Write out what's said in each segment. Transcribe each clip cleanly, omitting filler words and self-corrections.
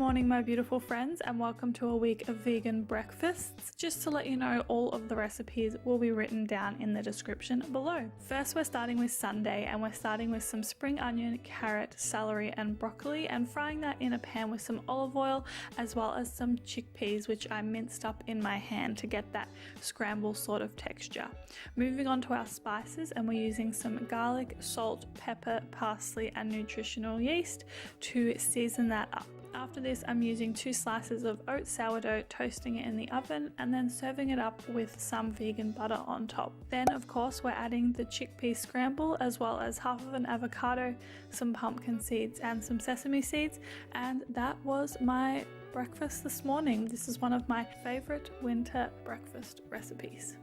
morning, my beautiful friends, and welcome to a week of vegan breakfasts. Just to let you know, all of the recipes will be written down in the description below. First, we're starting with Sunday, and we're starting with some spring onion, carrot, celery, and broccoli, and frying that in a pan with some olive oil, as well as some chickpeas, which I minced up in my hand to get that scramble sort of texture. Moving on to our spices, and we're using some garlic, salt, pepper, parsley, and nutritional yeast to season that up. After this, I'm using 2 slices of oat sourdough, toasting it in the oven, and then serving it up with some vegan butter on top. Then, of course, we're adding the chickpea scramble, as well as half of an avocado, some pumpkin seeds, and some sesame seeds, and that was my breakfast this morning. This is one of my favorite winter breakfast recipes.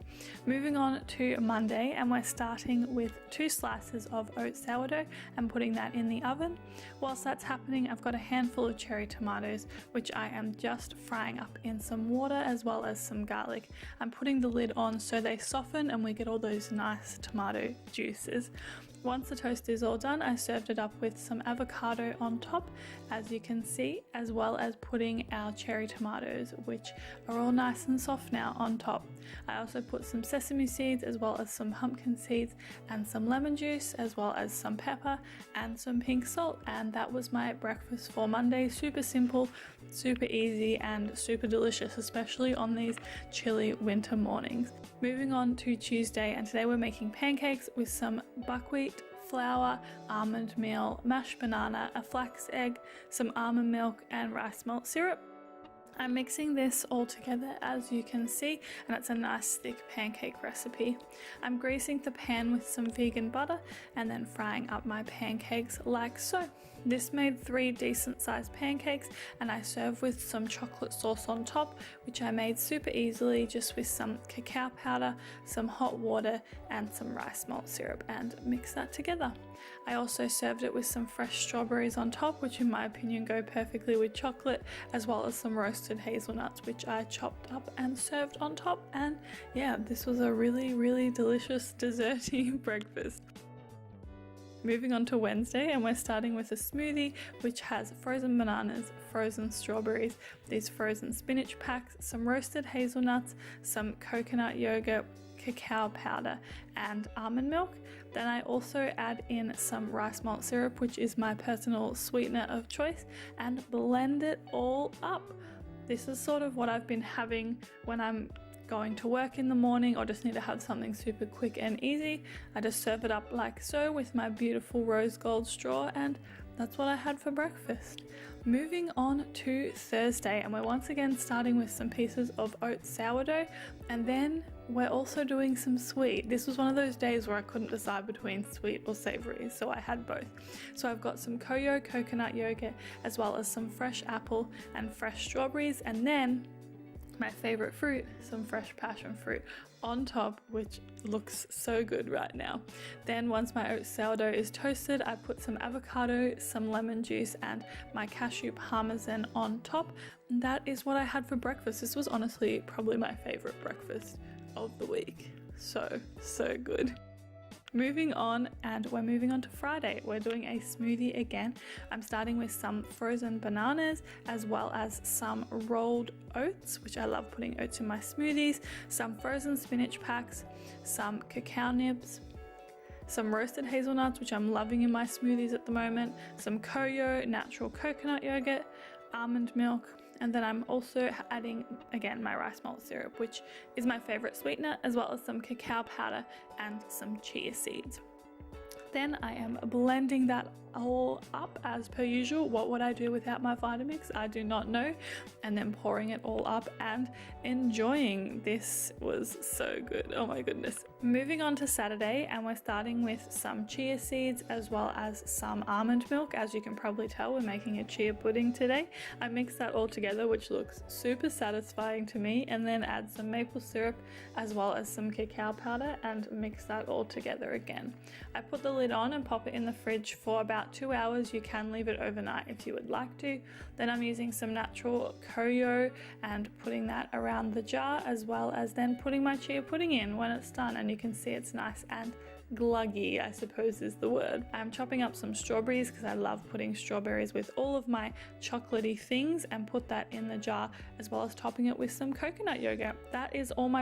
Moving on to Monday, and we're starting with 2 slices of oat sourdough and putting that in the oven. Whilst that's happening, I've got a handful of cherry tomatoes, which I am just frying up in some water as well as some garlic. I'm putting the lid on so they soften and we get all those nice tomato juices. Once the toast is all done, I served it up with some avocado on top, as you can see, as well as putting our cherry tomatoes, which are all nice and soft now, on top. I also put some sesame seeds, as well as some pumpkin seeds, and some lemon juice, as well as some pepper and some pink salt, and that was my breakfast for Monday. Super simple, super easy, and super delicious, especially on these chilly winter mornings. Moving on to Tuesday, and today we're making pancakes with some buckwheat flour, almond meal, mashed banana, a flax egg, some almond milk, and rice malt syrup. I'm mixing this all together, as you can see, and it's a nice thick pancake recipe. I'm greasing the pan with some vegan butter and then frying up my pancakes like so. This made 3 decent sized pancakes, and I serve with some chocolate sauce on top, which I made super easily just with some cacao powder, some hot water, and some rice malt syrup, and mix that together. I also served it with some fresh strawberries on top, which in my opinion go perfectly with chocolate, as well as some roasted hazelnuts, which I chopped up and served on top. And yeah, this was a really delicious desserty breakfast. Moving on to Wednesday, and we're starting with a smoothie which has frozen bananas, frozen strawberries, these frozen spinach packs, some roasted hazelnuts, some coconut yogurt, cacao powder, and almond milk. Then I also add in some rice malt syrup, which is my personal sweetener of choice, and blend it all up. This is sort of what I've been having when I'm going to work in the morning or just need to have something super quick and easy. I just serve it up like so with my beautiful rose gold straw, and that's what I had for breakfast. Moving on to Thursday, and we're once again starting with some pieces of oat sourdough, and then we're also doing some sweet. This was one of those days where I couldn't decide between sweet or savory, so I had both. So I've got some Koyo coconut yogurt, as well as some fresh apple and fresh strawberries, and then my favorite fruit, some fresh passion fruit on top, which looks so good right now. Then once my oat sourdough is toasted, I put some avocado, some lemon juice, and my cashew parmesan on top. And that is what I had for breakfast. This was honestly probably my favorite breakfast of the week. So good. Moving on, and we're moving on to Friday. We're doing a smoothie again. I'm starting with some frozen bananas, as well as some rolled oats, which I love putting oats in my smoothies, some frozen spinach packs, some cacao nibs, some roasted hazelnuts, which I'm loving in my smoothies at the moment, some Koyo natural coconut yogurt, almond milk, and then I'm also adding, again, my rice malt syrup, which is my favorite sweetener, as well as some cacao powder and some chia seeds. Then I am blending that all up as per usual. What would I do without my Vitamix? I do not know. And then pouring it all up and enjoying. This was so good. Oh my goodness. Moving on to Saturday, and we're starting with some chia seeds as well as some almond milk. As you can probably tell, we're making a chia pudding today. I mixed that all together, which looks super satisfying to me, and then add some maple syrup as well as some cacao powder and mix that all together again. I put the lid on and pop it in the fridge for about 2 hours. You can leave it overnight if you would like to. Then I'm using some natural Koyo and putting that around the jar, as well as then putting my chia pudding in when it's done, and you can see it's nice and gluggy, I suppose is the word. I'm chopping up some strawberries because I love putting strawberries with all of my chocolatey things, and put that in the jar, as well as topping it with some coconut yogurt. That is all my